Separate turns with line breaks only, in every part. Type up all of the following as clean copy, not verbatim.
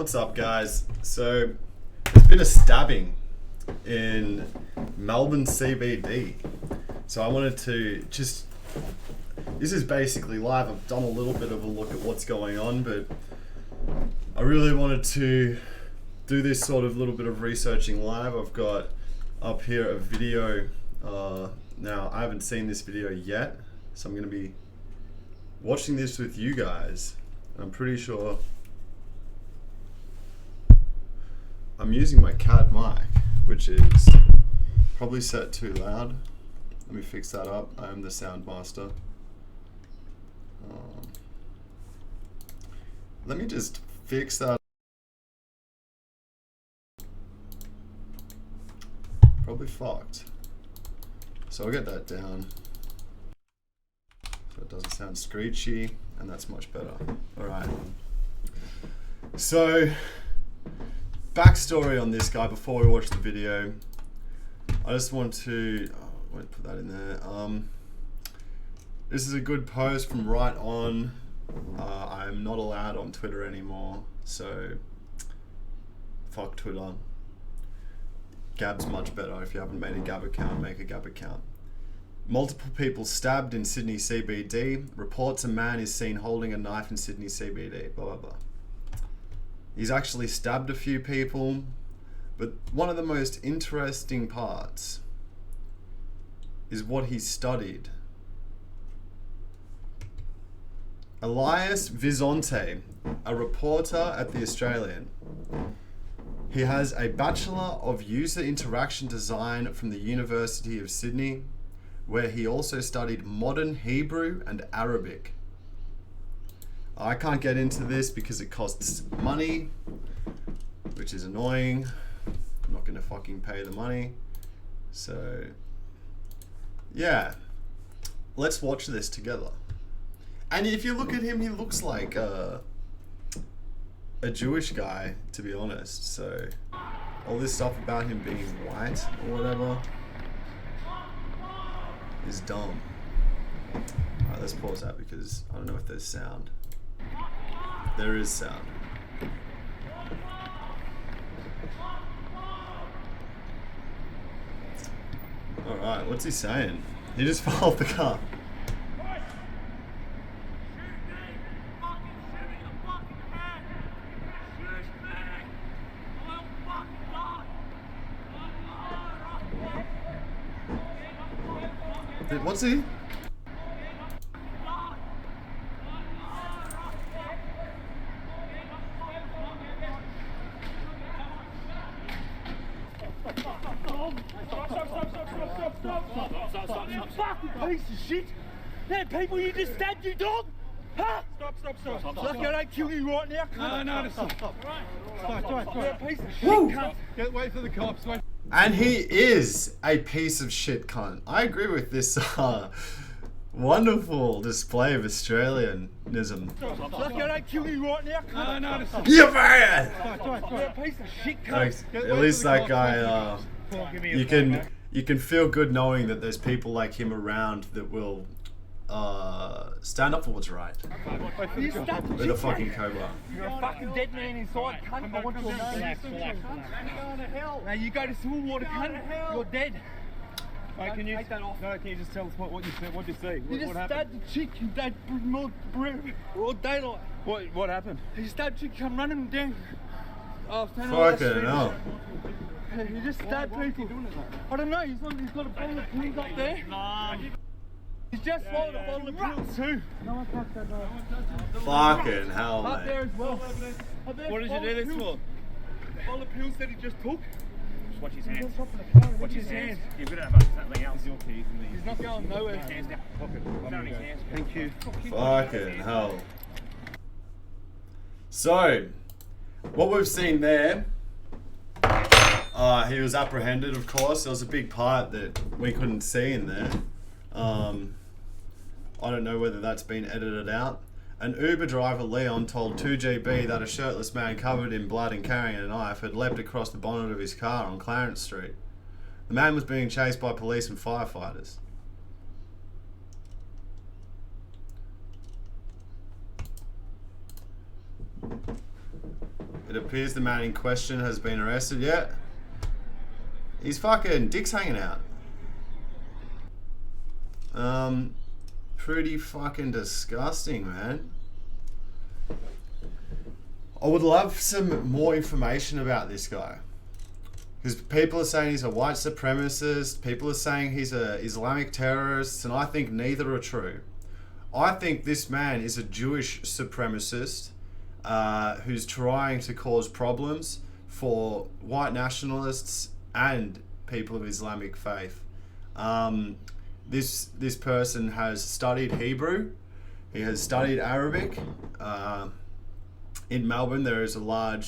What's up, guys? So there's been a stabbing in Melbourne CBD. So I wanted to just, this is basically live. I've done a little bit of a look at what's going on, but I really wanted to do this sort of little bit of researching live. I've got up here a video. Now I haven't seen this video yet, so I'm going to be watching this with you guys. I'm pretty sure I'm using my CAD mic, which is probably set too loud. Let me fix that up. I am the sound master. Let me just fix that. Probably fucked. So I'll get that down so it doesn't sound screechy, and that's much better. Alright. So, backstory on this guy before we watch the video. I just want to, I won't put that in there. This is a good post from Right On. I'm not allowed on Twitter anymore, so fuck Twitter. Gab's much better. If you haven't made a Gab account, make a Gab account. Multiple people stabbed in Sydney CBD. Reports a man is seen holding a knife in Sydney CBD. Blah, blah, blah. He's actually stabbed a few people, but one of the most interesting parts is what he studied. Elias Vizonte, a reporter at The Australian. He has a Bachelor of User Interaction Design from the University of Sydney, where he also studied modern Hebrew and Arabic. I can't get into this because it costs money, which is annoying. I'm not gonna fucking pay the money. So, yeah. Let's watch this together. And if you look at him, he looks like a Jewish guy, to be honest. So, all this stuff about him being white or whatever is dumb. Alright, let's pause that because I don't know if there's sound. There is sound. Alright, what's he saying? He just fell off the car. What's he?
You fucking piece of shit! They're people you just stabbed, you dog! Huh? Stop. Lucky I don't kill you right now. No, stop. Stop. You're a piece of shit, cunt. Wait for the cops. Wait.
And he is a piece of shit cunt. I agree with this wonderful display of Australianism.
Lucky I don't kill you right now. No, stop.
You're bad!
You're a piece of shit, cunt.
At least that guy, you can feel good knowing that there's people like him around that will stand up for what's right. With a fucking cobra.
You're a fucking dead man inside, cunt. I want your name. Relax. Now you go to civil water, cunt. You're dead.
Wait, can you take that off? No, can you just tell us what you said? What did you see?
You just stabbed the chick. You dead all daylight.
What happened?
You stabbed the chick. Come running down.
Fucking hell.
You just stabbed people. I don't know. He's got a bottle of pills up there.
Nah.
He's just swallowed a bottle of pills too. No one touched that.
Fucking hell,
Up there
mate.
as well.
What did you do this for?
A bottle of pills that he just took.
Just watch his hands. Watch his hands. You've got to have something else. Your keys and
He's not going nowhere.
his hands down. Pocket. His hands.
Thank you.
Fucking hell. So, what we've seen there, he was apprehended, of course. There was a big part that we couldn't see in there. I don't know whether that's been edited out. An Uber driver, Leon, told 2GB that a shirtless man covered in blood and carrying a knife had leapt across the bonnet of his car on Clarence Street. The man was being chased by police and firefighters. It appears the man in question has been arrested. Yeah. His fucking dick's hanging out. Pretty fucking disgusting, man. I would love some more information about this guy. Because people are saying he's a white supremacist, people are saying he's a Islamic terrorist, and I think neither are true. I think this man is a Jewish supremacist who's trying to cause problems for white nationalists and people of Islamic faith. This person has studied Hebrew, he has studied Arabic. In Melbourne, there is a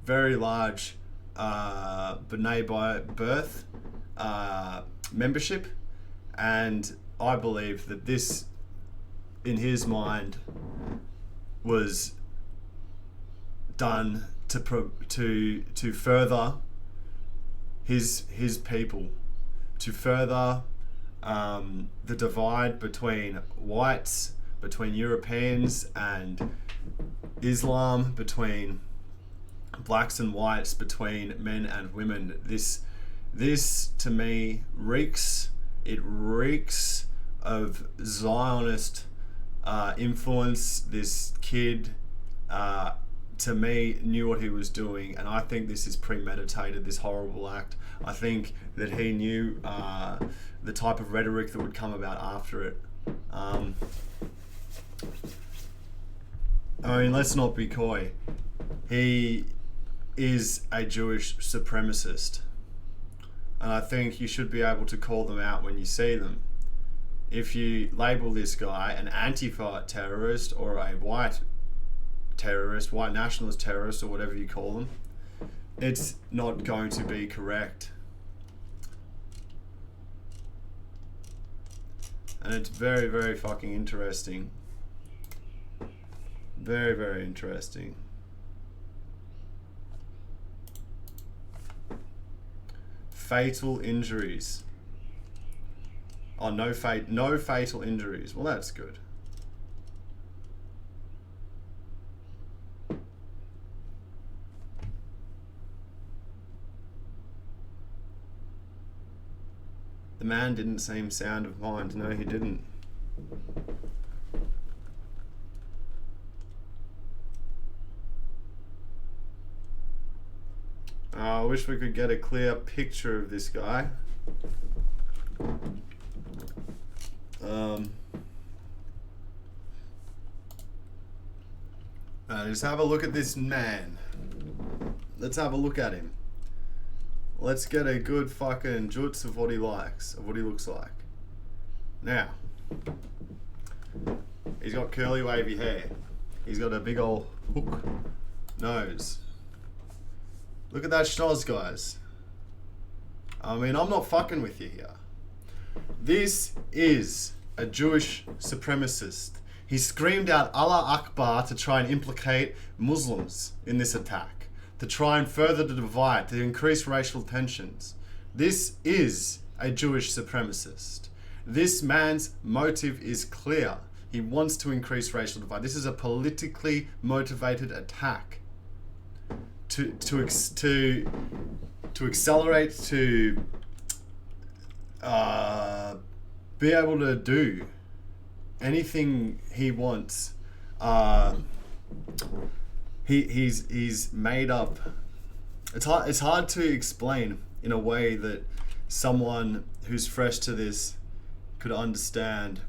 very large B'nai by birth membership, and I believe that this, in his mind, was done to further his people, to further the divide between whites, between Europeans and Islam, between blacks and whites, between men and women. This to me reeks of Zionist influence. This kid to me knew what he was doing, and I think this is premeditated, this horrible act. I think that he knew the type of rhetoric that would come about after it. I mean, let's not be coy. He is a Jewish supremacist, and I think you should be able to call them out when you see them. If you label this guy an Antifa terrorist or a white terrorist, white nationalist terrorist, or whatever you call them, it's not going to be correct. And it's very, very fucking interesting. Very, very interesting. Fatal injuries. Oh, no fatal injuries. Well, that's good. The man didn't seem sound of mind. No, he didn't. I wish we could get a clear picture of this guy. Just have a look at this man. Let's have a look at him. Let's get a good fucking juts of what he likes, of what he looks like. Now, he's got curly wavy hair. He's got a big old hook nose. Look at that schnoz, guys. I mean, I'm not fucking with you here. This is a Jewish supremacist. He screamed out Allah Akbar to try and implicate Muslims in this attack, to try and further the divide, to increase racial tensions. This is a Jewish supremacist. This man's motive is clear. He wants to increase racial divide. This is a politically motivated attack to accelerate, to be able to do anything he wants. He's made up. It's hard to explain in a way that someone who's fresh to this could understand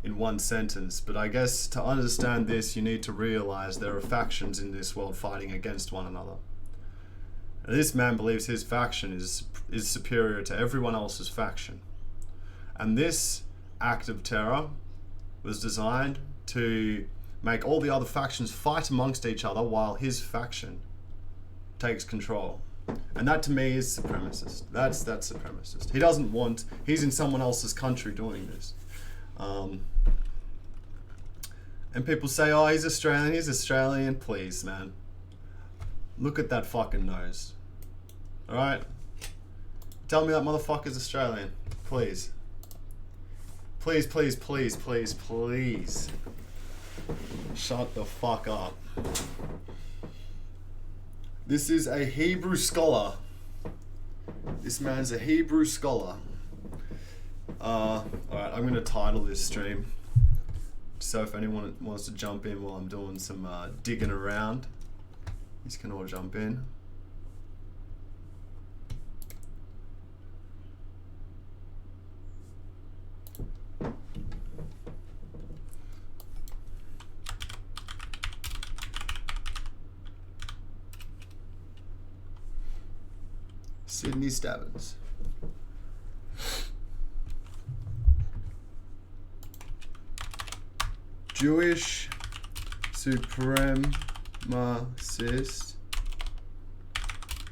in one sentence. But I guess to understand this, you need to realize there are factions in this world fighting against one another. And this man believes his faction is superior to everyone else's faction. And this act of terror was designed to make all the other factions fight amongst each other while his faction takes control. And that to me is supremacist. That's supremacist. He doesn't want, he's in someone else's country doing this. And people say, oh, he's Australian. He's Australian. Please, man. Look at that fucking nose. Alright? Tell me that motherfucker's Australian. Please. Please, please, please, please, please. Shut the fuck up. This is a Hebrew scholar. This man's a Hebrew scholar. Alright, I'm going to title this stream. So if anyone wants to jump in while I'm doing some digging around, you can all jump in. Sydney Stabbins. Jewish supremacist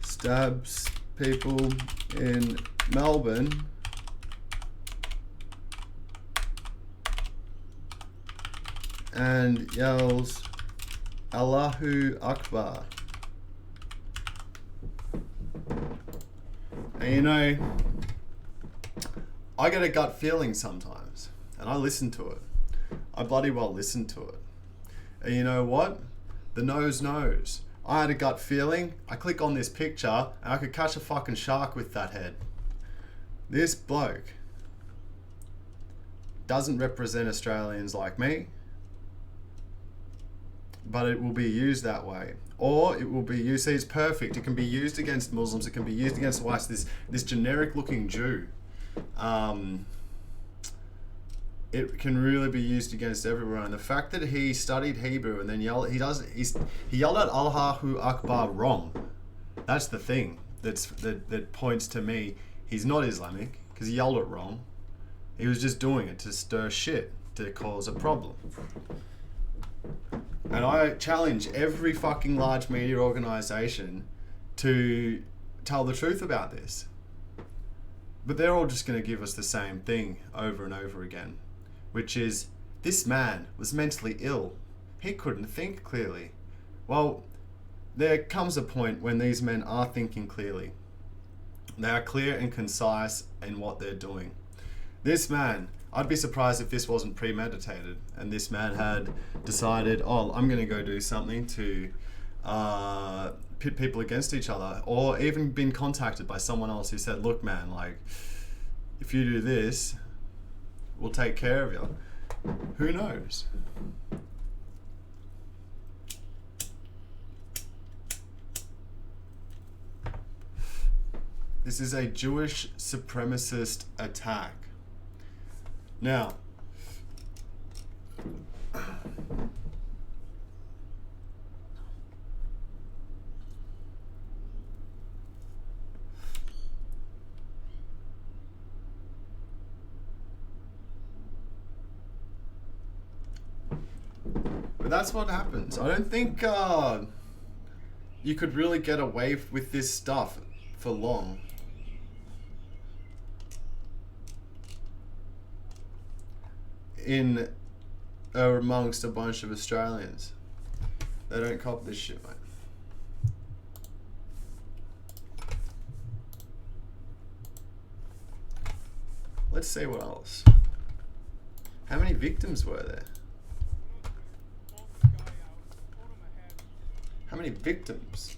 stabs people in Melbourne and yells Allahu Akbar. And you know, I get a gut feeling sometimes, and I listen to it. I bloody well listen to it. And you know what? The nose knows. I had a gut feeling. I click on this picture, and I could catch a fucking shark with that head. This bloke doesn't represent Australians like me, but it will be used that way. Or it will be used, see, it's perfect. It can be used against Muslims, it can be used against whites, this generic looking Jew. It can really be used against everyone. And the fact that he studied Hebrew and then he yelled at Allahu Akbar wrong. That's the thing that points to me he's not Islamic, because he yelled it wrong. He was just doing it to stir shit, to cause a problem. And I challenge every fucking large media organization to tell the truth about this. But they're all just going to give us the same thing over and over again, which is, this man was mentally ill. He couldn't think clearly. Well, there comes a point when these men are thinking clearly. They are clear and concise in what they're doing. This man, I'd be surprised if this wasn't premeditated and this man had decided, oh, I'm going to go do something to pit people against each other, or even been contacted by someone else who said, look man, like, if you do this, we'll take care of you. Who knows? This is a Jewish supremacist attack. Now, but that's what happens. I don't think you could really get away with this stuff for long. In amongst a bunch of Australians. They don't cop this shit, mate. Let's see what else. How many victims were there? How many victims?